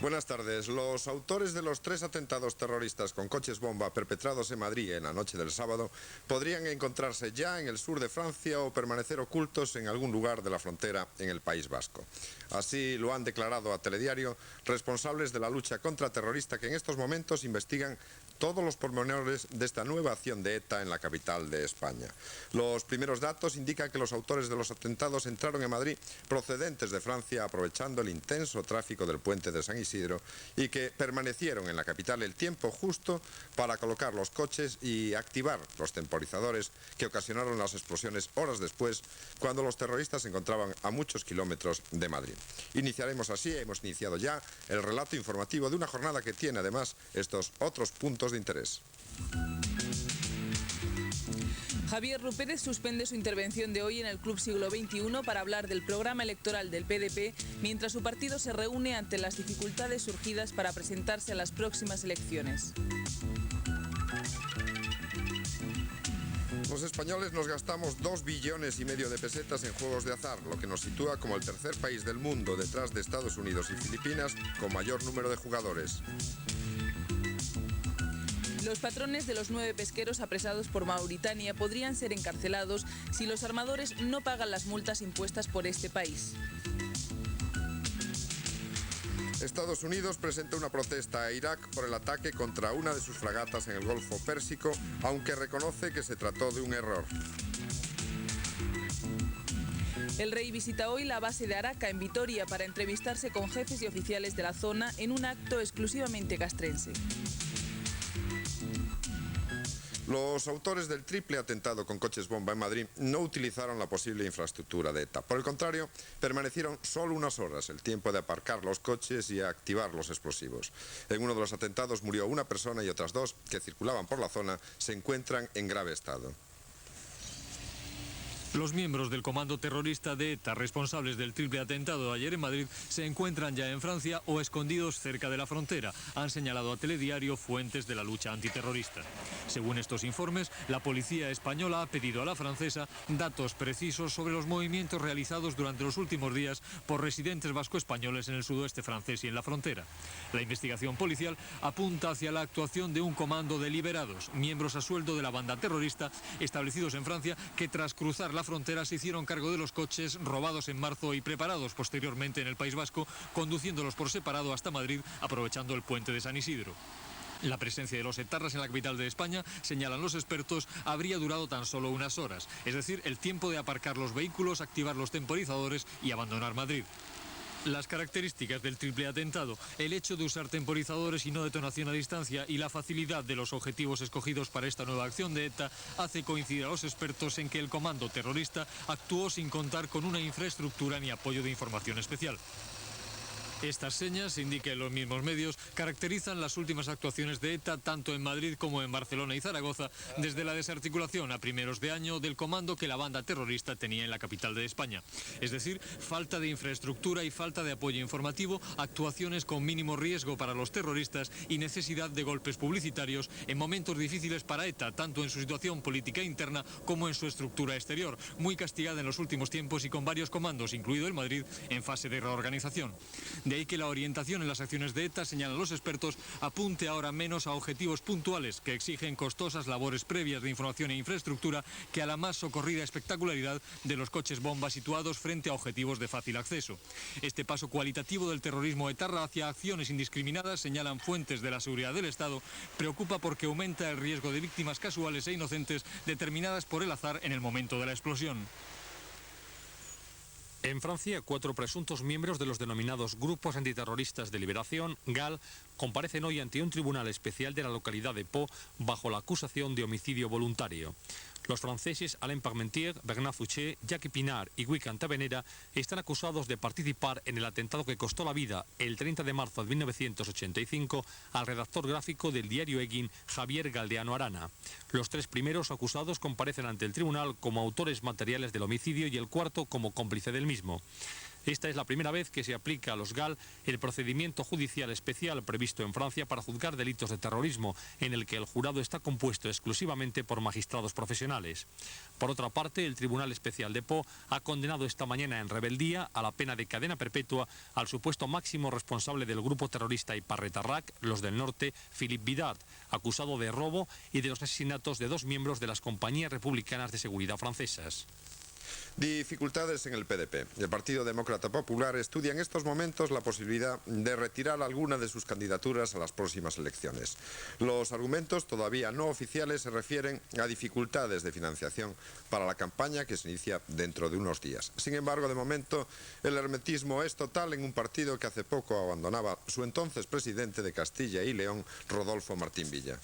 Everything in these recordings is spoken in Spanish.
Buenas tardes. Los autores de los 3 atentados terroristas con coches bomba perpetrados en Madrid en la noche del sábado podrían encontrarse ya en el sur de Francia o permanecer ocultos en algún lugar de la frontera en el País Vasco. Así lo han declarado a Telediario responsables de la lucha contraterrorista que en estos momentos investigan todos los pormenores de esta nueva acción de ETA en la capital de España. Los primeros datos indican que los autores de los atentados entraron en Madrid procedentes de Francia aprovechando el intenso tráfico del puente de San Isidro y que permanecieron en la capital el tiempo justo para colocar los coches y activar los temporizadores que ocasionaron las explosiones horas después cuando los terroristas se encontraban a muchos kilómetros de Madrid. Hemos iniciado ya el relato informativo de una jornada que tiene además estos otros puntos de interés. Javier Rupérez suspende su intervención de hoy en el Club Siglo XXI para hablar del programa electoral del PDP, mientras su partido se reúne ante las dificultades surgidas para presentarse a las próximas elecciones. Los españoles nos gastamos 2,5 billones de pesetas en juegos de azar, lo que nos sitúa como el tercer país del mundo, detrás de Estados Unidos y Filipinas, con mayor número de jugadores. Los patrones de los 9 pesqueros apresados por Mauritania podrían ser encarcelados si los armadores no pagan las multas impuestas por este país. Estados Unidos presenta una protesta a Irak por el ataque contra una de sus fragatas en el Golfo Pérsico, aunque reconoce que se trató de un error. El rey visita hoy la base de Araca en Vitoria para entrevistarse con jefes y oficiales de la zona en un acto exclusivamente castrense. Los autores del triple atentado con coches bomba en Madrid no utilizaron la posible infraestructura de ETA. Por el contrario, permanecieron solo unas horas, el tiempo de aparcar los coches y activar los explosivos. En uno de los atentados murió una persona y otras 2 que circulaban por la zona se encuentran en grave estado. Los miembros del comando terrorista de ETA, responsables del triple atentado de ayer en Madrid, se encuentran ya en Francia o escondidos cerca de la frontera, han señalado a Telediario fuentes de la lucha antiterrorista. Según estos informes, la policía española ha pedido a la francesa datos precisos sobre los movimientos realizados durante los últimos días por residentes vasco-españoles en el sudoeste francés y en la frontera. La investigación policial apunta hacia la actuación de un comando de liberados, miembros a sueldo de la banda terrorista, establecidos en Francia, que tras cruzar la frontera se hicieron cargo de los coches robados en marzo y preparados posteriormente en el País Vasco, conduciéndolos por separado hasta Madrid, aprovechando el puente de San Isidro. La presencia de los etarras en la capital de España, señalan los expertos, habría durado tan solo unas horas, es decir, el tiempo de aparcar los vehículos, activar los temporizadores y abandonar Madrid. Las características del triple atentado, el hecho de usar temporizadores y no detonación a distancia y la facilidad de los objetivos escogidos para esta nueva acción de ETA hace coincidir a los expertos en que el comando terrorista actuó sin contar con una infraestructura ni apoyo de información especial. Estas señas, indican los mismos medios, caracterizan las últimas actuaciones de ETA tanto en Madrid como en Barcelona y Zaragoza, desde la desarticulación a primeros de año del comando que la banda terrorista tenía en la capital de España. Es decir, falta de infraestructura y falta de apoyo informativo, actuaciones con mínimo riesgo para los terroristas y necesidad de golpes publicitarios en momentos difíciles para ETA, tanto en su situación política interna como en su estructura exterior, muy castigada en los últimos tiempos y con varios comandos, incluido el Madrid, en fase de reorganización. De ahí que la orientación en las acciones de ETA, señalan los expertos, apunte ahora menos a objetivos puntuales que exigen costosas labores previas de información e infraestructura que a la más socorrida espectacularidad de los coches bomba situados frente a objetivos de fácil acceso. Este paso cualitativo del terrorismo etarra hacia acciones indiscriminadas, señalan fuentes de la seguridad del Estado, preocupa porque aumenta el riesgo de víctimas casuales e inocentes determinadas por el azar en el momento de la explosión. En Francia, 4 presuntos miembros de los denominados Grupos Antiterroristas de Liberación, GAL, comparecen hoy ante un tribunal especial de la localidad de Pau bajo la acusación de homicidio voluntario. Los franceses Alain Parmentier, Bernard Fouché, Jacques Pinard y Guy Cantavenera están acusados de participar en el atentado que costó la vida el 30 de marzo de 1985 al redactor gráfico del diario Egin, Javier Galdeano Arana. Los 3 primeros acusados comparecen ante el tribunal como autores materiales del homicidio y el cuarto como cómplice del mismo. Esta es la primera vez que se aplica a los GAL el procedimiento judicial especial previsto en Francia para juzgar delitos de terrorismo, en el que el jurado está compuesto exclusivamente por magistrados profesionales. Por otra parte, el Tribunal Especial de Pau ha condenado esta mañana en rebeldía a la pena de cadena perpetua al supuesto máximo responsable del grupo terrorista Iparretarrak, los del norte, Philippe Vidart, acusado de robo y de los asesinatos de 2 miembros de las compañías republicanas de seguridad francesas. Dificultades en el PDP. El Partido Demócrata Popular estudia en estos momentos la posibilidad de retirar alguna de sus candidaturas a las próximas elecciones. Los argumentos todavía no oficiales se refieren a dificultades de financiación para la campaña que se inicia dentro de unos días. Sin embargo, de momento, el hermetismo es total en un partido que hace poco abandonaba su entonces presidente de Castilla y León, Rodolfo Martín Villa.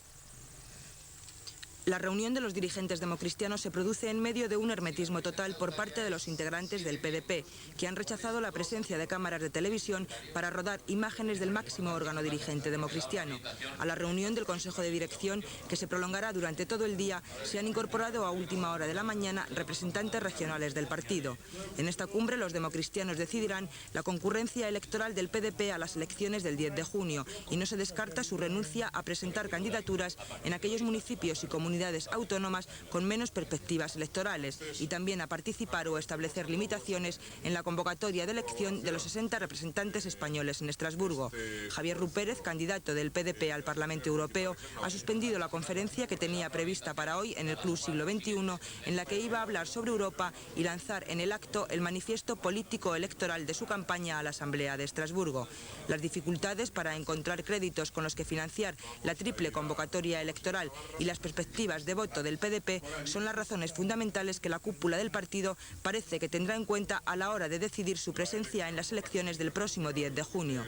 La reunión de los dirigentes democristianos se produce en medio de un hermetismo total por parte de los integrantes del PDP, que han rechazado la presencia de cámaras de televisión para rodar imágenes del máximo órgano dirigente democristiano. A la reunión del Consejo de Dirección, que se prolongará durante todo el día, se han incorporado a última hora de la mañana representantes regionales del partido. En esta cumbre los democristianos decidirán la concurrencia electoral del PDP a las elecciones del 10 de junio y no se descarta su renuncia a presentar candidaturas en aquellos municipios y comunidades autónomas con menos perspectivas electorales y también a participar o establecer limitaciones en la convocatoria de elección de los 60 representantes españoles en Estrasburgo. Javier Rupérez, candidato del PDP al Parlamento Europeo, ha suspendido la conferencia que tenía prevista para hoy en el Club Siglo XXI, en la que iba a hablar sobre Europa y lanzar en el acto el manifiesto político electoral de su campaña a la Asamblea de Estrasburgo. Las dificultades para encontrar créditos con los que financiar la triple convocatoria electoral y las perspectivas de voto del PDP son las razones fundamentales que la cúpula del partido parece que tendrá en cuenta a la hora de decidir su presencia en las elecciones del próximo 10 de junio.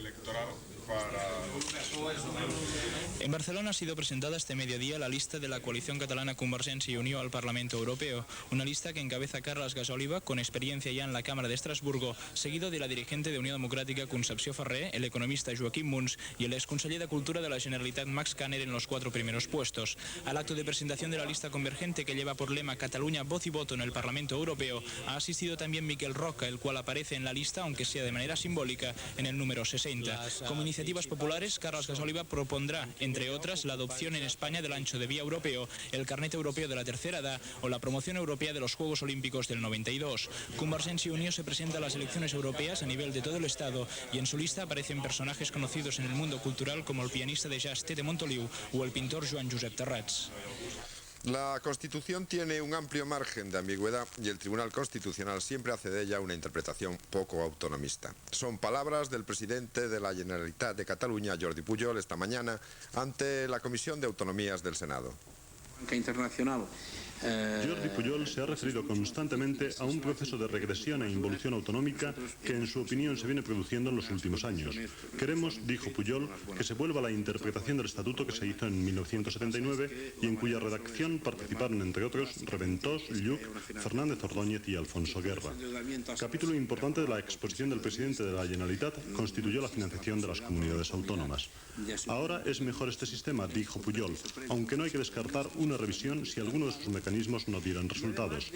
En Barcelona ha sido presentada este mediodía la lista de la coalición catalana Convergència i Unió al Parlamento Europeo, una lista que encabeza Carles Gasòliba, con experiencia ya en la Cámara de Estrasburgo, seguido de la dirigente de Unió Democràtica Concepció Ferrer, el economista Joaquim Muns y el exconseller de Cultura de la Generalitat Max Kanner en los 4 primeros puestos. Al acto de presentación de la lista convergente, que lleva por lema Cataluña voz y voto en el Parlamento Europeo, ha asistido también Miquel Roca, el cual aparece en la lista, aunque sea de manera simbólica, en el número 60. Como iniciativas populares, Carles Gasòliba propondrá, entre otras, la adopción en España del ancho de vía europeo, el carnet europeo de la tercera edad o la promoción europea de los Juegos Olímpicos del 92. Convergència i Unió se presenta a las elecciones europeas a nivel de todo el Estado y en su lista aparecen personajes conocidos en el mundo cultural como el pianista de jazz Tete Montoliu o el pintor Joan Josep Terrats. La Constitución tiene un amplio margen de ambigüedad y el Tribunal Constitucional siempre hace de ella una interpretación poco autonomista. Son palabras del presidente de la Generalitat de Cataluña, Jordi Pujol, esta mañana ante la Comisión de Autonomías del Senado. Internacional. Jordi Pujol se ha referido constantemente a un proceso de regresión e involución autonómica que en su opinión se viene produciendo en los últimos años. Queremos, dijo Pujol, que se vuelva a la interpretación del Estatuto que se hizo en 1979 y en cuya redacción participaron, entre otros, Reventós, Lluch, Fernández Ordóñez y Alfonso Guerra. Capítulo importante de la exposición del presidente de la Generalitat constituyó la financiación de las comunidades autónomas. Ahora es mejor este sistema, dijo Pujol, aunque no hay que descartar una revisión si alguno de sus mecanismos no dieran resultados.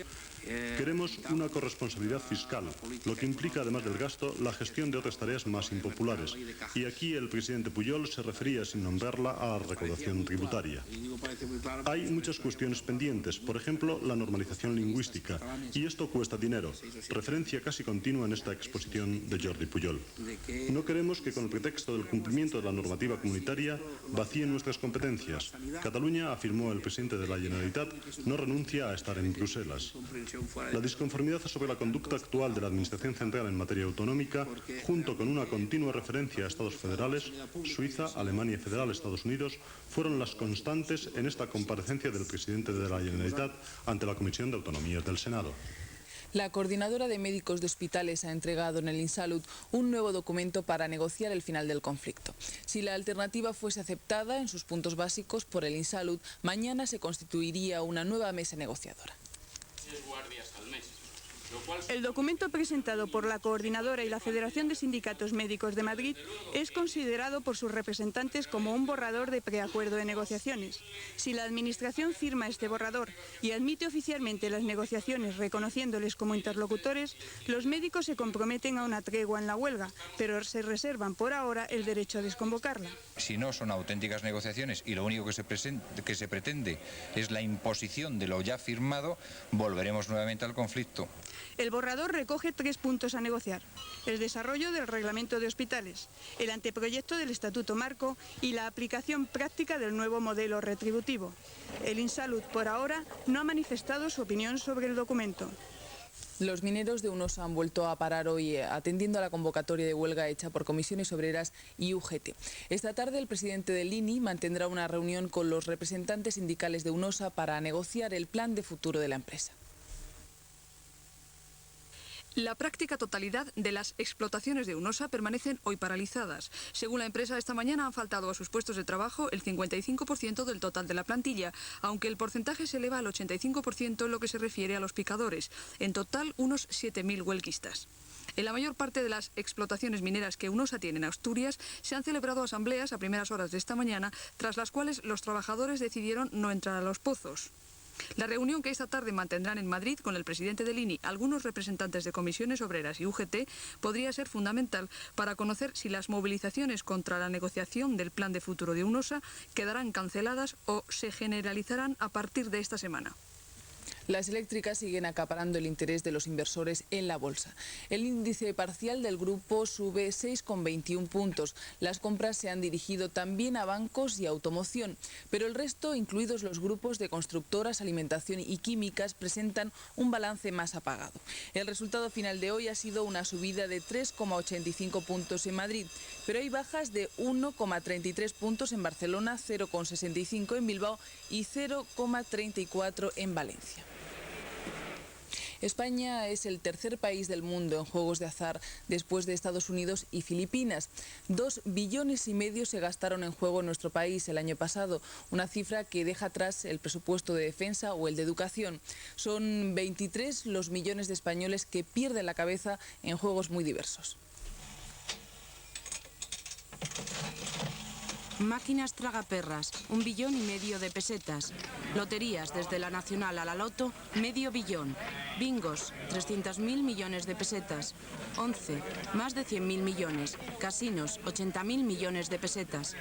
Queremos una corresponsabilidad fiscal, lo que implica, además del gasto, la gestión de otras tareas más impopulares. Y aquí el presidente Pujol se refería, sin nombrarla, a la recaudación tributaria. Hay muchas cuestiones pendientes, por ejemplo, la normalización lingüística, y esto cuesta dinero, referencia casi continua en esta exposición de Jordi Pujol. No queremos que con el pretexto del cumplimiento de la normativa comunitaria vacíen nuestras competencias. Cataluña, afirmó el presidente de la Generalitat, no renuncia a estar en Bruselas. La disconformidad sobre la conducta actual de la Administración Central en materia autonómica, junto con una continua referencia a Estados federales, Suiza, Alemania Federal, Estados Unidos, fueron las constantes en esta comparecencia del presidente de la Generalitat ante la Comisión de Autonomías del Senado. La coordinadora de médicos de hospitales ha entregado en el Insalud un nuevo documento para negociar el final del conflicto. Si la alternativa fuese aceptada en sus puntos básicos por el Insalud, mañana se constituiría una nueva mesa negociadora. El documento presentado por la Coordinadora y la Federación de Sindicatos Médicos de Madrid es considerado por sus representantes como un borrador de preacuerdo de negociaciones. Si la Administración firma este borrador y admite oficialmente las negociaciones reconociéndoles como interlocutores, los médicos se comprometen a una tregua en la huelga, pero se reservan por ahora el derecho a desconvocarla. Si no son auténticas negociaciones y lo único que se pretende es la imposición de lo ya firmado, volveremos nuevamente al conflicto. El borrador recoge 3 puntos a negociar: el desarrollo del reglamento de hospitales, el anteproyecto del Estatuto Marco y la aplicación práctica del nuevo modelo retributivo. El Insalud, por ahora, no ha manifestado su opinión sobre el documento. Los mineros de UNOSA han vuelto a parar hoy atendiendo a la convocatoria de huelga hecha por Comisiones Obreras y UGT. Esta tarde el presidente del INI mantendrá una reunión con los representantes sindicales de UNOSA para negociar el plan de futuro de la empresa. La práctica totalidad de las explotaciones de UNOSA permanecen hoy paralizadas. Según la empresa, esta mañana han faltado a sus puestos de trabajo el 55% del total de la plantilla, aunque el porcentaje se eleva al 85% en lo que se refiere a los picadores. En total, unos 7.000 huelguistas. En la mayor parte de las explotaciones mineras que UNOSA tiene en Asturias se han celebrado asambleas a primeras horas de esta mañana, tras las cuales los trabajadores decidieron no entrar a los pozos. La reunión que esta tarde mantendrán en Madrid con el presidente del INI, algunos representantes de Comisiones Obreras y UGT, podría ser fundamental para conocer si las movilizaciones contra la negociación del plan de futuro de UNOSA quedarán canceladas o se generalizarán a partir de esta semana. Las eléctricas siguen acaparando el interés de los inversores en la bolsa. El índice parcial del grupo sube 6,21 puntos. Las compras se han dirigido también a bancos y automoción, pero el resto, incluidos los grupos de constructoras, alimentación y químicas, presentan un balance más apagado. El resultado final de hoy ha sido una subida de 3,85 puntos en Madrid, pero hay bajas de 1,33 puntos en Barcelona, 0,65 en Bilbao y 0,34 en Valencia. España es el tercer país del mundo en juegos de azar después de Estados Unidos y Filipinas. 2,5 billones se gastaron en juego en nuestro país el año pasado, una cifra que deja atrás el presupuesto de defensa o el de educación. Son 23 los millones de españoles que pierden la cabeza en juegos muy diversos. Máquinas tragaperras, 1,5 billones de pesetas. Loterías, desde la Nacional a la Loto, medio billón. Bingos, 300.000 millones de pesetas. 11, más de 100.000 millones. Casinos, 80.000 millones de pesetas.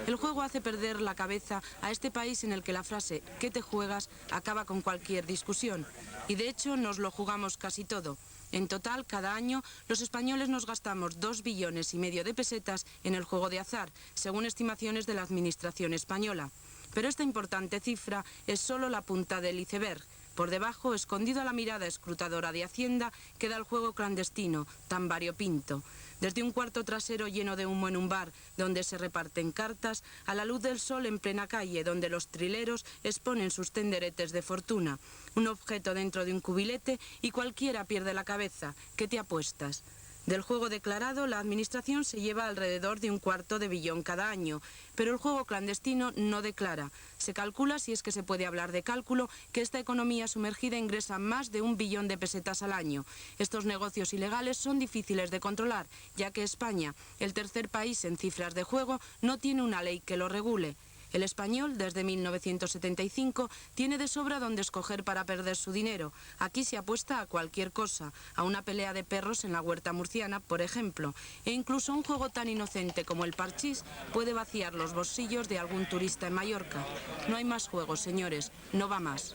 El juego hace perder la cabeza a este país en el que la frase ¿qué te juegas? Acaba con cualquier discusión. Y de hecho nos lo jugamos casi todo. En total, cada año, los españoles nos gastamos 2,5 billones de pesetas en el juego de azar, según estimaciones de la Administración española. Pero esta importante cifra es solo la punta del iceberg. Por debajo, escondido a la mirada escrutadora de Hacienda, queda el juego clandestino, tan variopinto. Desde un cuarto trasero lleno de humo en un bar, donde se reparten cartas, a la luz del sol en plena calle, donde los trileros exponen sus tenderetes de fortuna. Un objeto dentro de un cubilete y cualquiera pierde la cabeza. ¿Qué te apuestas? Del juego declarado, la Administración se lleva alrededor de 1/4 de billón cada año, pero el juego clandestino no declara. Se calcula, si es que se puede hablar de cálculo, que esta economía sumergida ingresa más de 1 billón de pesetas al año. Estos negocios ilegales son difíciles de controlar, ya que España, el tercer país en cifras de juego, no tiene una ley que lo regule. El español, desde 1975, tiene de sobra donde escoger para perder su dinero. Aquí se apuesta a cualquier cosa, a una pelea de perros en la huerta murciana, por ejemplo. E incluso un juego tan inocente como el parchís puede vaciar los bolsillos de algún turista en Mallorca. No hay más juegos, señores, no va más.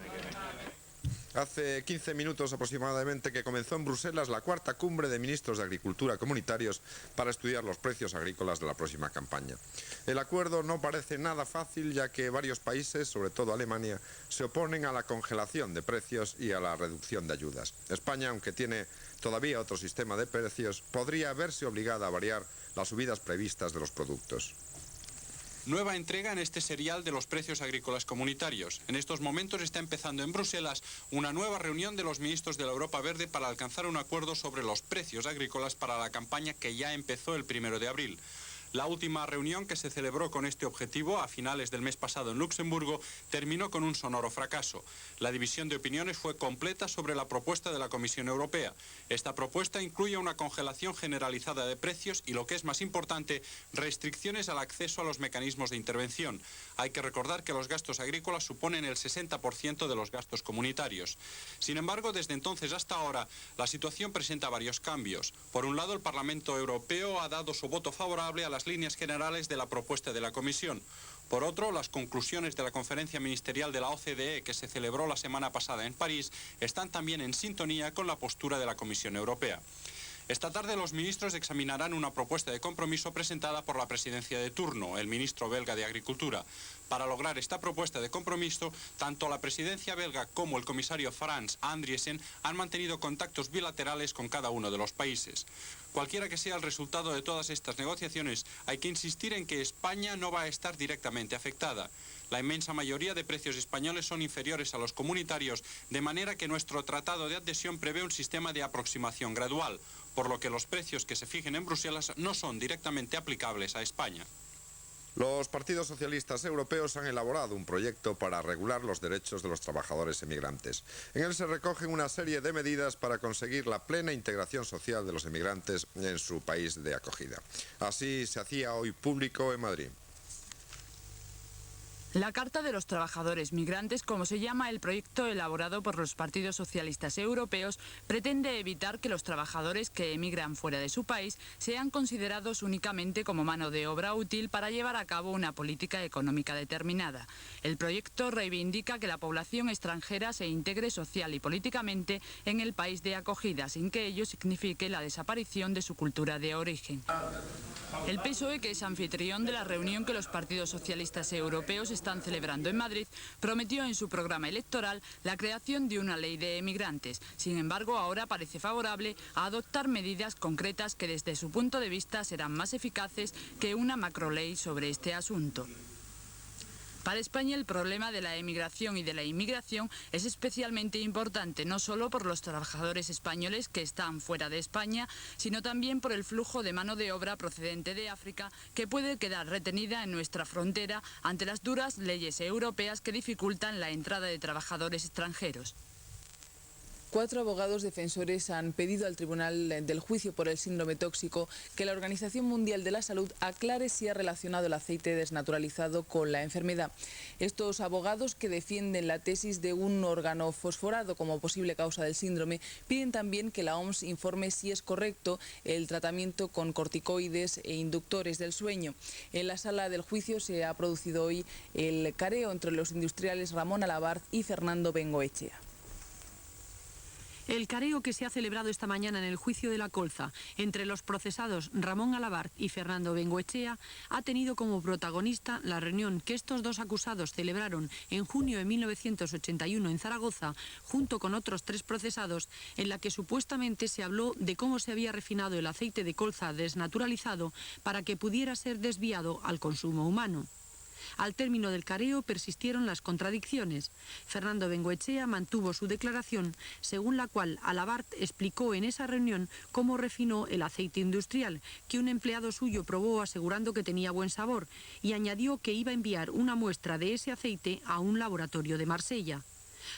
Hace 15 minutos aproximadamente que comenzó en Bruselas la cuarta cumbre de ministros de Agricultura comunitarios para estudiar los precios agrícolas de la próxima campaña. El acuerdo no parece nada fácil, ya que varios países, sobre todo Alemania, se oponen a la congelación de precios y a la reducción de ayudas. España, aunque tiene todavía otro sistema de precios, podría verse obligada a variar las subidas previstas de los productos. Nueva entrega en este serial de los precios agrícolas comunitarios. En estos momentos está empezando en Bruselas una nueva reunión de los ministros de la Europa Verde para alcanzar un acuerdo sobre los precios agrícolas para la campaña que ya empezó el 1 de abril. La última reunión que se celebró con este objetivo a finales del mes pasado en Luxemburgo terminó con un sonoro fracaso. La división de opiniones fue completa sobre la propuesta de la Comisión Europea. Esta propuesta incluye una congelación generalizada de precios y, lo que es más importante, restricciones al acceso a los mecanismos de intervención. Hay que recordar que los gastos agrícolas suponen el 60% de los gastos comunitarios. Sin embargo, desde entonces hasta ahora, la situación presenta varios cambios. Por un lado, el Parlamento Europeo ha dado su voto favorable a las líneas generales de la propuesta de la Comisión. Por otro, las conclusiones de la conferencia ministerial de la OCDE que se celebró la semana pasada en París están también en sintonía con la postura de la Comisión Europea. Esta tarde los ministros examinarán una propuesta de compromiso presentada por la presidencia de turno, el ministro belga de Agricultura. Para lograr esta propuesta de compromiso, tanto la presidencia belga como el comisario Frans Andriessen han mantenido contactos bilaterales con cada uno de los países. Cualquiera que sea el resultado de todas estas negociaciones, hay que insistir en que España no va a estar directamente afectada. La inmensa mayoría de precios españoles son inferiores a los comunitarios, de manera que nuestro tratado de adhesión prevé un sistema de aproximación gradual, por lo que los precios que se fijen en Bruselas no son directamente aplicables a España. Los partidos socialistas europeos han elaborado un proyecto para regular los derechos de los trabajadores emigrantes. En él se recogen una serie de medidas para conseguir la plena integración social de los emigrantes en su país de acogida. Así se hacía hoy público en Madrid. La Carta de los Trabajadores Migrantes, como se llama el proyecto elaborado por los partidos socialistas europeos, pretende evitar que los trabajadores que emigran fuera de su país sean considerados únicamente como mano de obra útil para llevar a cabo una política económica determinada. El proyecto reivindica que la población extranjera se integre social y políticamente en el país de acogida, sin que ello signifique la desaparición de su cultura de origen. El PSOE, que es anfitrión de la reunión que los partidos socialistas europeos están celebrando en Madrid, prometió en su programa electoral la creación de una ley de emigrantes. Sin embargo, ahora parece favorable a adoptar medidas concretas que desde su punto de vista serán más eficaces que una macroley sobre este asunto. Para España el problema de la emigración y de la inmigración es especialmente importante, no solo por los trabajadores españoles que están fuera de España, sino también por el flujo de mano de obra procedente de África que puede quedar retenida en nuestra frontera ante las duras leyes europeas que dificultan la entrada de trabajadores extranjeros. 4 abogados defensores han pedido al Tribunal del Juicio por el Síndrome Tóxico que la Organización Mundial de la Salud aclare si ha relacionado el aceite desnaturalizado con la enfermedad. Estos abogados, que defienden la tesis de un órgano fosforado como posible causa del síndrome, piden también que la OMS informe si es correcto el tratamiento con corticoides e inductores del sueño. En la sala del juicio se ha producido hoy el careo entre los industriales Ramón Alabart y Fernando Bengoechea. El careo que se ha celebrado esta mañana en el juicio de la colza entre los procesados Ramón Alabart y Fernando Bengoechea ha tenido como protagonista la reunión que estos dos acusados celebraron en junio de 1981 en Zaragoza, junto con otros 3 procesados, en la que supuestamente se habló de cómo se había refinado el aceite de colza desnaturalizado para que pudiera ser desviado al consumo humano. Al término del careo persistieron las contradicciones. Fernando Bengoechea mantuvo su declaración, según la cual Alabart explicó en esa reunión cómo refinó el aceite industrial, que un empleado suyo probó asegurando que tenía buen sabor, y añadió que iba a enviar una muestra de ese aceite a un laboratorio de Marsella.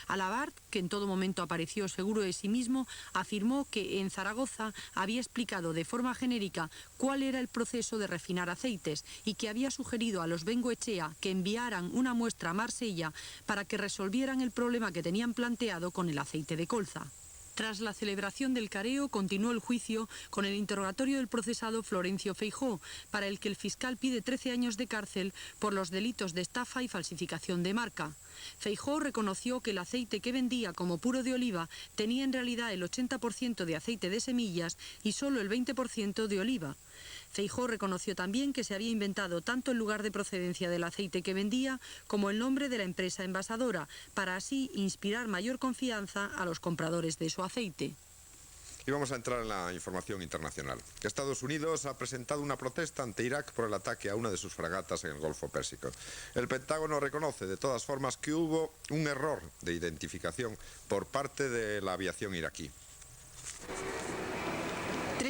Alabart, que en todo momento apareció seguro de sí mismo, afirmó que en Zaragoza había explicado de forma genérica cuál era el proceso de refinar aceites y que había sugerido a los Bengoechea que enviaran una muestra a Marsella para que resolvieran el problema que tenían planteado con el aceite de colza. Tras la celebración del careo, continuó el juicio con el interrogatorio del procesado Florencio Feijóo, para el que el fiscal pide 13 años de cárcel por los delitos de estafa y falsificación de marca. Feijóo reconoció que el aceite que vendía como puro de oliva tenía en realidad el 80% de aceite de semillas y solo el 20% de oliva. Feijóo reconoció también que se había inventado tanto el lugar de procedencia del aceite que vendía como el nombre de la empresa envasadora, para así inspirar mayor confianza a los compradores de su aceite. Y vamos a entrar en la información internacional. Estados Unidos ha presentado una protesta ante Irak por el ataque a una de sus fragatas en el Golfo Pérsico. El Pentágono reconoce de todas formas que hubo un error de identificación por parte de la aviación iraquí.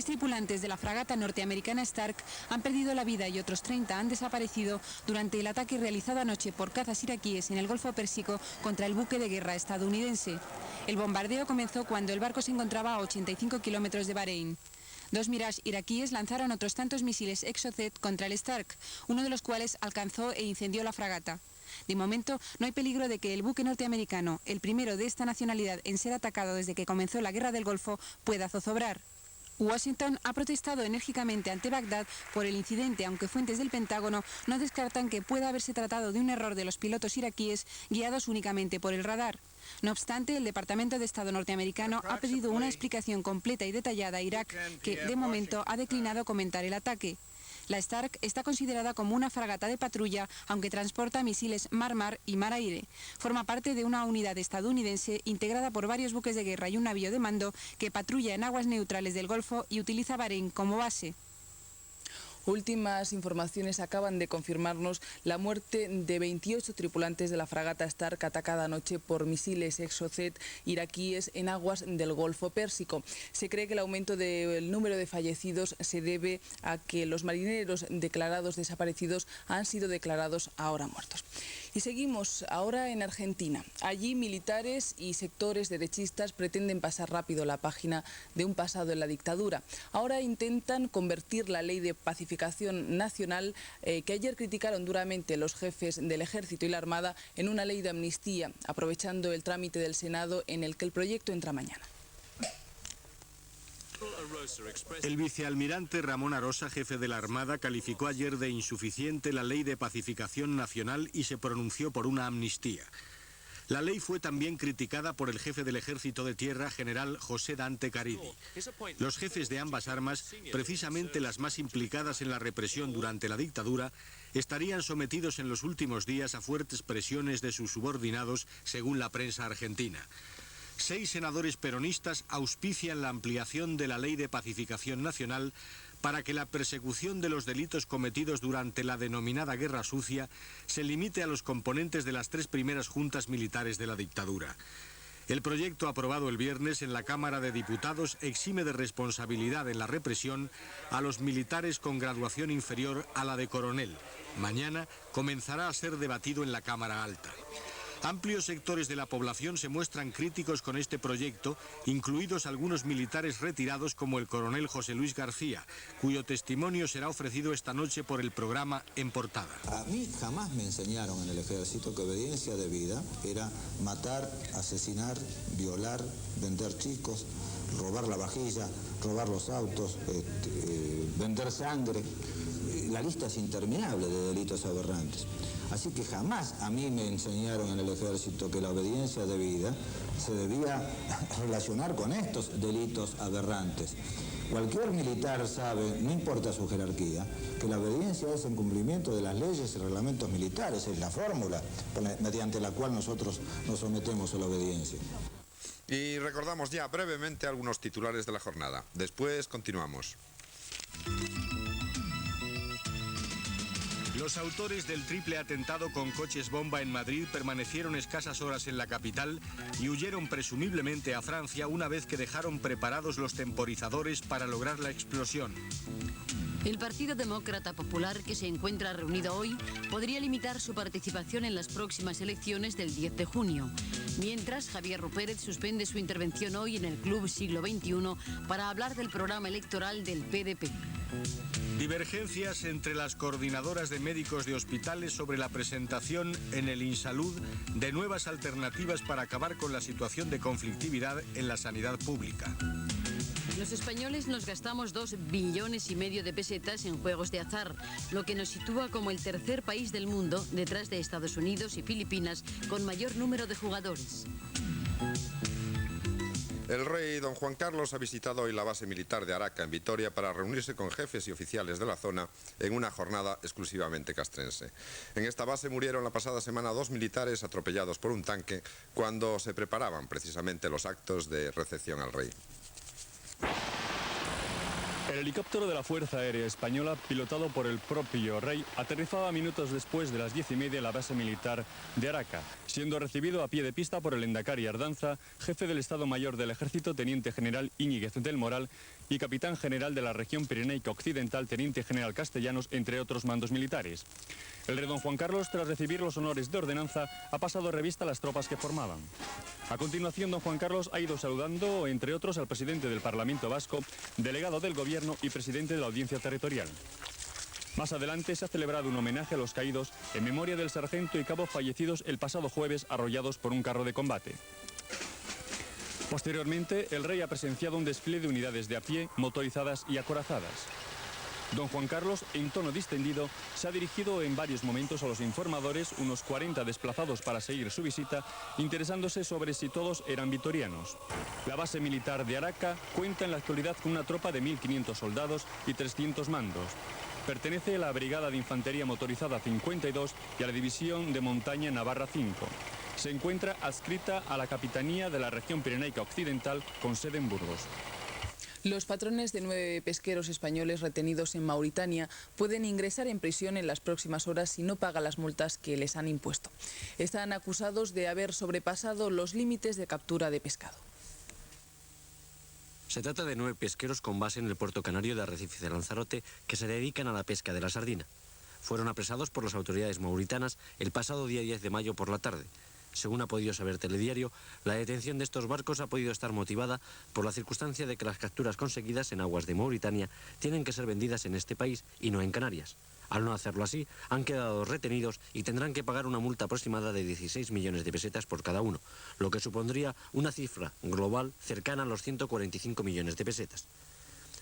tripulantes de la fragata norteamericana Stark han perdido la vida y otros 30 han desaparecido durante el ataque realizado anoche por cazas iraquíes en el Golfo Pérsico contra el buque de guerra estadounidense. El bombardeo comenzó cuando el barco se encontraba a 85 kilómetros de Bahrein. 2 Mirage iraquíes lanzaron otros tantos misiles Exocet contra el Stark, uno de los cuales alcanzó e incendió la fragata. De momento, no hay peligro de que el buque norteamericano, el primero de esta nacionalidad en ser atacado desde que comenzó la Guerra del Golfo, pueda zozobrar. Washington ha protestado enérgicamente ante Bagdad por el incidente, aunque fuentes del Pentágono no descartan que pueda haberse tratado de un error de los pilotos iraquíes guiados únicamente por el radar. No obstante, el Departamento de Estado norteamericano ha pedido una explicación completa y detallada a Irak, que de momento ha declinado comentar el ataque. La Stark está considerada como una fragata de patrulla, aunque transporta misiles Mar-Mar y Mar-Aire. Forma parte de una unidad estadounidense integrada por varios buques de guerra y un navío de mando que patrulla en aguas neutrales del Golfo y utiliza Bahrein como base. Últimas informaciones acaban de confirmarnos la muerte de 28 tripulantes de la fragata Stark atacada anoche por misiles Exocet iraquíes en aguas del Golfo Pérsico. Se cree que el aumento del número de fallecidos se debe a que los marineros declarados desaparecidos han sido declarados ahora muertos. Y seguimos ahora en Argentina. Allí militares y sectores derechistas pretenden pasar rápido la página de un pasado en la dictadura. Ahora intentan convertir la ley de pacificación nacional que ayer criticaron duramente los jefes del Ejército y la Armada en una ley de amnistía, aprovechando el trámite del Senado en el que el proyecto entra mañana. El vicealmirante Ramón Arosa, jefe de la Armada, calificó ayer de insuficiente la ley de pacificación nacional y se pronunció por una amnistía. La ley fue también criticada por el jefe del Ejército de Tierra, general José Dante Caridi. Los jefes de ambas armas, precisamente las más implicadas en la represión durante la dictadura, estarían sometidos en los últimos días a fuertes presiones de sus subordinados, según la prensa argentina. 6 senadores peronistas auspician la ampliación de la Ley de Pacificación Nacional para que la persecución de los delitos cometidos durante la denominada Guerra Sucia se limite a los componentes de las 3 primeras juntas militares de la dictadura. El proyecto aprobado el viernes en la Cámara de Diputados exime de responsabilidad en la represión a los militares con graduación inferior a la de coronel. Mañana comenzará a ser debatido en la Cámara Alta. Amplios sectores de la población se muestran críticos con este proyecto, incluidos algunos militares retirados como el coronel José Luis García, cuyo testimonio será ofrecido esta noche por el programa En Portada. A mí jamás me enseñaron en el ejército que obediencia de vida era matar, asesinar, violar, vender chicos, robar la vajilla, robar los autos, vender sangre. La lista es interminable de delitos aberrantes. Así que jamás a mí me enseñaron en el ejército que la obediencia debida se debía relacionar con estos delitos aberrantes. Cualquier militar sabe, no importa su jerarquía, que la obediencia es en cumplimiento de las leyes y reglamentos militares, es la fórmula mediante la cual nosotros nos sometemos a la obediencia. Y recordamos ya brevemente algunos titulares de la jornada. Después continuamos. Los autores del triple atentado con coches bomba en Madrid permanecieron escasas horas en la capital y huyeron presumiblemente a Francia una vez que dejaron preparados los temporizadores para lograr la explosión. El Partido Demócrata Popular, que se encuentra reunido hoy, podría limitar su participación en las próximas elecciones del 10 de junio. Mientras, Javier Rupérez suspende su intervención hoy en el Club Siglo XXI para hablar del programa electoral del PDP. Divergencias entre las coordinadoras de médicos de hospitales sobre la presentación en el INSalud de nuevas alternativas para acabar con la situación de conflictividad en la sanidad pública. Los españoles nos gastamos 2,5 billones de pesetas en juegos de azar, lo que nos sitúa como el tercer país del mundo, detrás de Estados Unidos y Filipinas, con mayor número de jugadores. El rey don Juan Carlos ha visitado hoy la base militar de Araca, en Vitoria, para reunirse con jefes y oficiales de la zona en una jornada exclusivamente castrense. En esta base murieron la pasada semana 2 militares atropellados por un tanque cuando se preparaban precisamente los actos de recepción al rey. El helicóptero de la Fuerza Aérea Española, pilotado por el propio rey, aterrizaba minutos después de las 10:30 en la base militar de Araca, siendo recibido a pie de pista por el Endacari Ardanza, jefe del Estado Mayor del Ejército, teniente general Íñiguez del Moral, y capitán general de la región Pirenaica Occidental, teniente general Castellanos, entre otros mandos militares. El rey don Juan Carlos, tras recibir los honores de ordenanza, ha pasado revista a las tropas que formaban. A continuación, don Juan Carlos ha ido saludando, entre otros, al presidente del Parlamento Vasco, delegado del Gobierno y presidente de la Audiencia Territorial. Más adelante se ha celebrado un homenaje a los caídos en memoria del sargento y cabo fallecidos el pasado jueves arrollados por un carro de combate. Posteriormente, el rey ha presenciado un despliegue de unidades de a pie, motorizadas y acorazadas. Don Juan Carlos, en tono distendido, se ha dirigido en varios momentos a los informadores, unos 40 desplazados para seguir su visita, interesándose sobre si todos eran vitorianos. La base militar de Araca cuenta en la actualidad con una tropa de 1.500 soldados y 300 mandos. Pertenece a la Brigada de Infantería Motorizada 52 y a la División de Montaña Navarra 5. Se encuentra adscrita a la Capitanía de la región Pirenaica Occidental, con sede en Burgos. Los patrones de 9 pesqueros españoles retenidos en Mauritania pueden ingresar en prisión en las próximas horas si no pagan las multas que les han impuesto. Están acusados de haber sobrepasado los límites de captura de pescado. Se trata de 9 pesqueros con base en el puerto canario de Arrecife de Lanzarote que se dedican a la pesca de la sardina. Fueron apresados por las autoridades mauritanas el pasado día 10 de mayo por la tarde. Según ha podido saber Telediario, la detención de estos barcos ha podido estar motivada por la circunstancia de que las capturas conseguidas en aguas de Mauritania tienen que ser vendidas en este país y no en Canarias. Al no hacerlo así, han quedado retenidos y tendrán que pagar una multa aproximada de 16 millones de pesetas por cada uno, lo que supondría una cifra global cercana a los 145 millones de pesetas.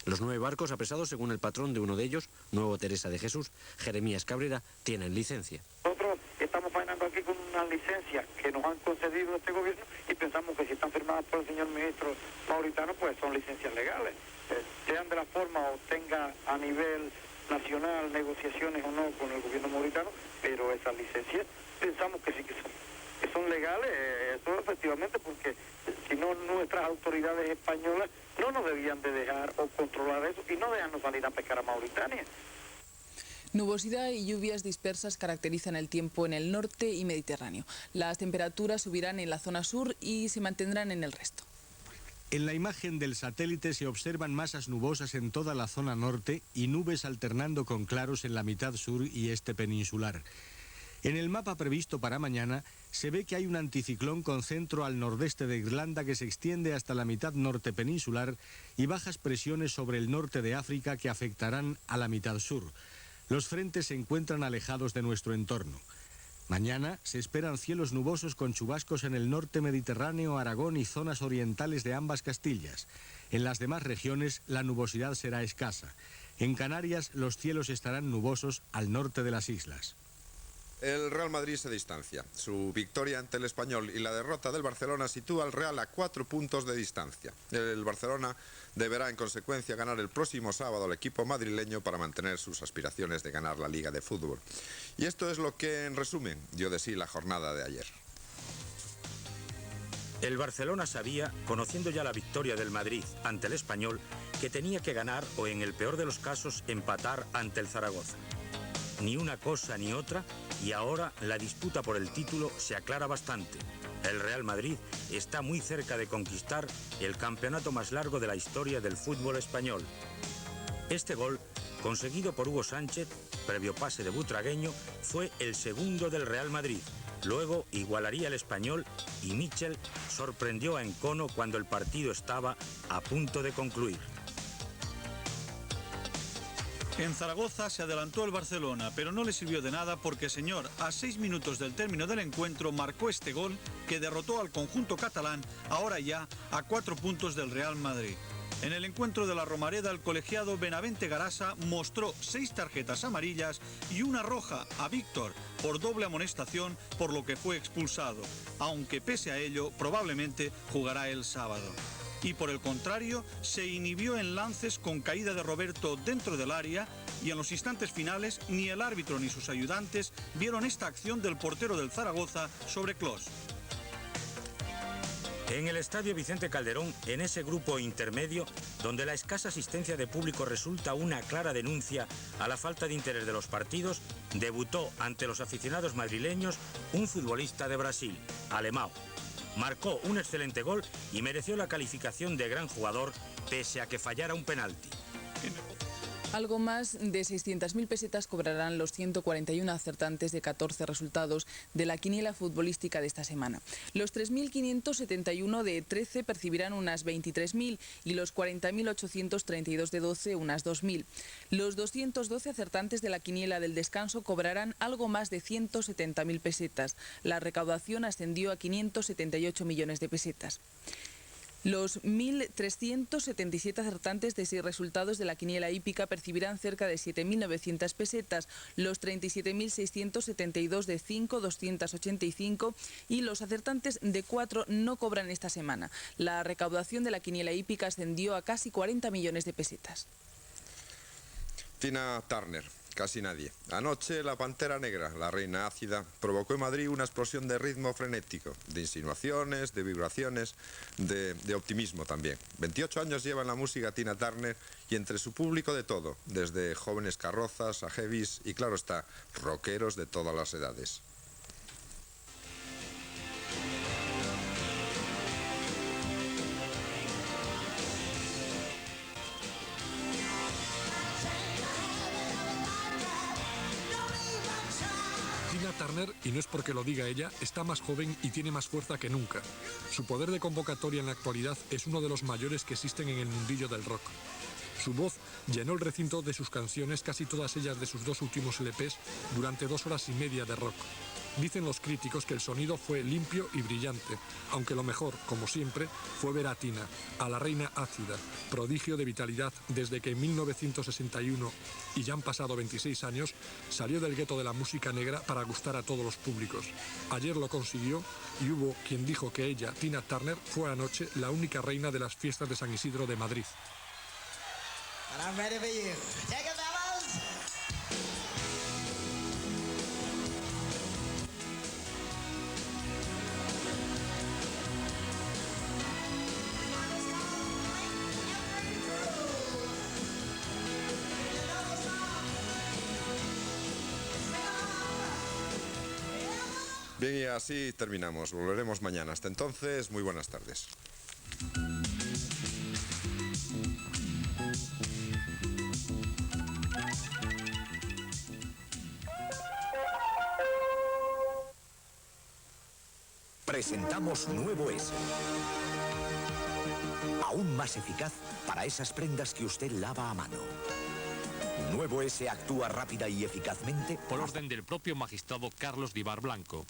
Los 9 barcos apresados, según el patrón de uno de ellos, Nuevo Teresa de Jesús, Jeremías Cabrera, tienen licencia. Nosotros estamos faenando aquí con una licencia que nos han concedido este gobierno y pensamos que si están firmadas por el señor ministro mauritano, pues son licencias legales. Sean de la forma o tenga a nivel nacional negociaciones o no con el gobierno mauritano, pero esas licencias pensamos que sí que son legales, eso efectivamente, porque si no, nuestras autoridades españolas no nos debían de dejar o controlar eso y no dejarnos salir a pescar a Mauritania. Nubosidad y lluvias dispersas caracterizan el tiempo en el norte y Mediterráneo. Las temperaturas subirán en la zona sur y se mantendrán en el resto. En la imagen del satélite se observan masas nubosas en toda la zona norte y nubes alternando con claros en la mitad sur y este peninsular. En el mapa previsto para mañana se ve que hay un anticiclón con centro al nordeste de Irlanda que se extiende hasta la mitad norte peninsular y bajas presiones sobre el norte de África que afectarán a la mitad sur. Los frentes se encuentran alejados de nuestro entorno. Mañana se esperan cielos nubosos con chubascos en el norte mediterráneo, Aragón y zonas orientales de ambas Castillas. En las demás regiones la nubosidad será escasa. En Canarias los cielos estarán nubosos al norte de las islas. El Real Madrid se distancia. Su victoria ante el Español y la derrota del Barcelona sitúa al Real a 4 puntos de distancia. El Barcelona deberá en consecuencia ganar el próximo sábado al equipo madrileño para mantener sus aspiraciones de ganar la Liga de Fútbol. Y esto es lo que, en resumen, dio de sí la jornada de ayer. El Barcelona sabía, conociendo ya la victoria del Madrid ante el Español, que tenía que ganar o, en el peor de los casos, empatar ante el Zaragoza. Ni una cosa ni otra, y ahora la disputa por el título se aclara bastante. El Real Madrid está muy cerca de conquistar el campeonato más largo de la historia del fútbol español. Este gol, conseguido por Hugo Sánchez, previo pase de Butragueño, fue el segundo del Real Madrid. Luego igualaría el Español y Michel sorprendió a Encono cuando el partido estaba a punto de concluir. En Zaragoza se adelantó el Barcelona, pero no le sirvió de nada porque Señor, a 6 minutos del término del encuentro, marcó este gol que derrotó al conjunto catalán, ahora ya a 4 puntos del Real Madrid. En el encuentro de la Romareda, el colegiado Benavente Garasa mostró 6 tarjetas amarillas y una roja a Víctor por doble amonestación, por lo que fue expulsado, aunque pese a ello probablemente jugará el sábado. Y por el contrario, se inhibió en lances con caída de Roberto dentro del área y en los instantes finales ni el árbitro ni sus ayudantes vieron esta acción del portero del Zaragoza sobre Klos. En el estadio Vicente Calderón, en ese grupo intermedio, donde la escasa asistencia de público resulta una clara denuncia a la falta de interés de los partidos, debutó ante los aficionados madrileños un futbolista de Brasil, Alemão. Marcó un excelente gol y mereció la calificación de gran jugador pese a que fallara un penalti. Algo más de 600.000 pesetas cobrarán los 141 acertantes de 14 resultados de la quiniela futbolística de esta semana. Los 3.571 de 13 percibirán unas 23.000 y los 40.832 de 12 unas 2.000. Los 212 acertantes de la quiniela del descanso cobrarán algo más de 170.000 pesetas. La recaudación ascendió a 578 millones de pesetas. Los 1.377 acertantes de 6 resultados de la quiniela hípica percibirán cerca de 7.900 pesetas, los 37.672 de 5, 285 y los acertantes de 4 no cobran esta semana. La recaudación de la quiniela hípica ascendió a casi 40 millones de pesetas. Tina Turner. Casi nadie. Anoche la Pantera Negra, la reina ácida, provocó en Madrid una explosión de ritmo frenético, de insinuaciones, de vibraciones, de optimismo también. 28 años lleva en la música Tina Turner y entre su público de todo, desde jóvenes carrozas a heavies y claro está, rockeros de todas las edades. Turner, y no es porque lo diga ella, está más joven y tiene más fuerza que nunca. Su poder de convocatoria en la actualidad es uno de los mayores que existen en el mundillo del rock. Su voz llenó el recinto de sus canciones, casi todas ellas de sus 2 últimos LPs, durante 2 horas y media de rock. Dicen los críticos que el sonido fue limpio y brillante, aunque lo mejor, como siempre, fue ver a Tina, a la reina ácida, prodigio de vitalidad desde que en 1961, y ya han pasado 26 años, salió del gueto de la música negra para gustar a todos los públicos. Ayer lo consiguió y hubo quien dijo que ella, Tina Turner, fue anoche la única reina de las fiestas de San Isidro de Madrid. Bien, y así terminamos. Volveremos mañana. Hasta entonces, muy buenas tardes. Presentamos Nuevo S. Aún más eficaz para esas prendas que usted lava a mano. Nuevo S actúa rápida y eficazmente por orden del propio magistrado Carlos Dibar Blanco.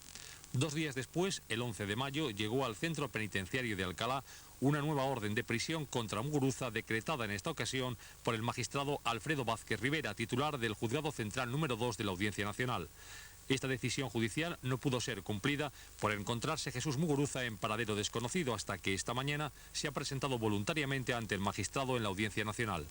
2 días después, el 11 de mayo, llegó al centro penitenciario de Alcalá una nueva orden de prisión contra Muguruza decretada en esta ocasión por el magistrado Alfredo Vázquez Rivera, titular del Juzgado Central número 2 de la Audiencia Nacional. Esta decisión judicial no pudo ser cumplida por encontrarse Jesús Muguruza en paradero desconocido hasta que esta mañana se ha presentado voluntariamente ante el magistrado en la Audiencia Nacional.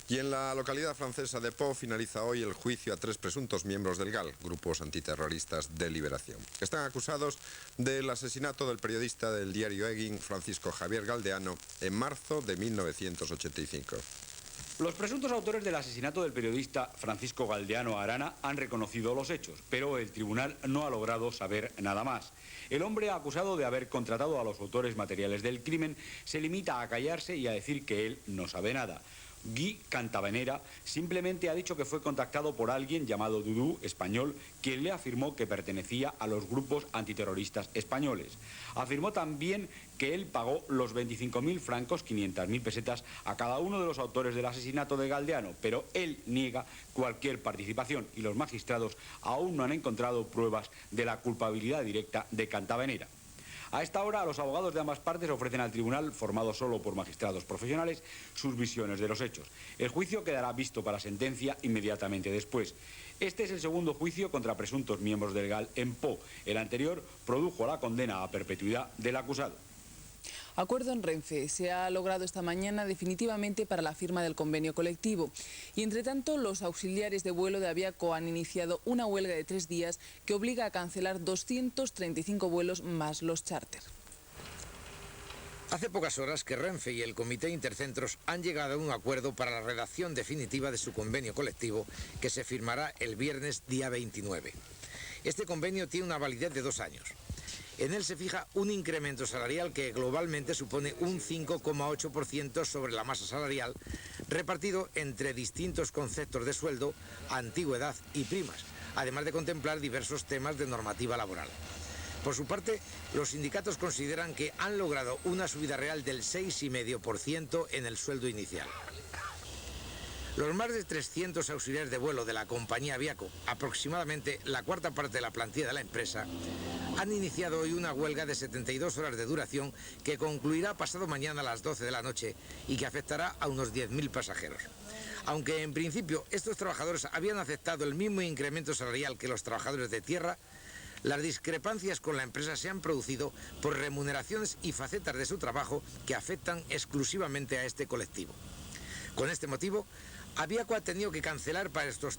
Y en la localidad francesa de Pau finaliza hoy el juicio a 3 presuntos miembros del GAL, grupos antiterroristas de liberación. Están acusados del asesinato del periodista del diario Egin, Francisco Javier Galdeano, en marzo de 1985. Los presuntos autores del asesinato del periodista Francisco Galdeano Arana han reconocido los hechos, pero el tribunal no ha logrado saber nada más. El hombre acusado de haber contratado a los autores materiales del crimen se limita a callarse y a decir que él no sabe nada. Guy Cantavenera simplemente ha dicho que fue contactado por alguien llamado Dudú, español, quien le afirmó que pertenecía a los grupos antiterroristas españoles. Afirmó también que él pagó los 25.000 francos, 500.000 pesetas, a cada uno de los autores del asesinato de Galdeano, pero él niega cualquier participación y los magistrados aún no han encontrado pruebas de la culpabilidad directa de Cantavenera. A esta hora, los abogados de ambas partes ofrecen al tribunal, formado solo por magistrados profesionales, sus visiones de los hechos. El juicio quedará visto para sentencia inmediatamente después. Este es el segundo juicio contra presuntos miembros del GAL en Pau. El anterior produjo la condena a perpetuidad del acusado. Acuerdo en Renfe. Se ha logrado esta mañana definitivamente para la firma del convenio colectivo. Y entre tanto, los auxiliares de vuelo de Aviaco han iniciado una huelga de 3 días que obliga a cancelar 235 vuelos más los charter. Hace pocas horas que Renfe y el Comité Intercentros han llegado a un acuerdo para la redacción definitiva de su convenio colectivo que se firmará el viernes día 29. Este convenio tiene una validez de 2 años. En él se fija un incremento salarial que globalmente supone un 5,8% sobre la masa salarial, repartido entre distintos conceptos de sueldo, antigüedad y primas, además de contemplar diversos temas de normativa laboral. Por su parte, los sindicatos consideran que han logrado una subida real del 6,5% en el sueldo inicial. Los más de 300 auxiliares de vuelo de la compañía Aviaco, aproximadamente la cuarta parte de la plantilla de la empresa, han iniciado hoy una huelga de 72 horas de duración que concluirá pasado mañana a las 12 de la noche y que afectará a unos 10.000 pasajeros. Aunque en principio estos trabajadores habían aceptado el mismo incremento salarial que los trabajadores de tierra, las discrepancias con la empresa se han producido por remuneraciones y facetas de su trabajo que afectan exclusivamente a este colectivo. Con este motivo, Aviaco ha tenido que cancelar para estos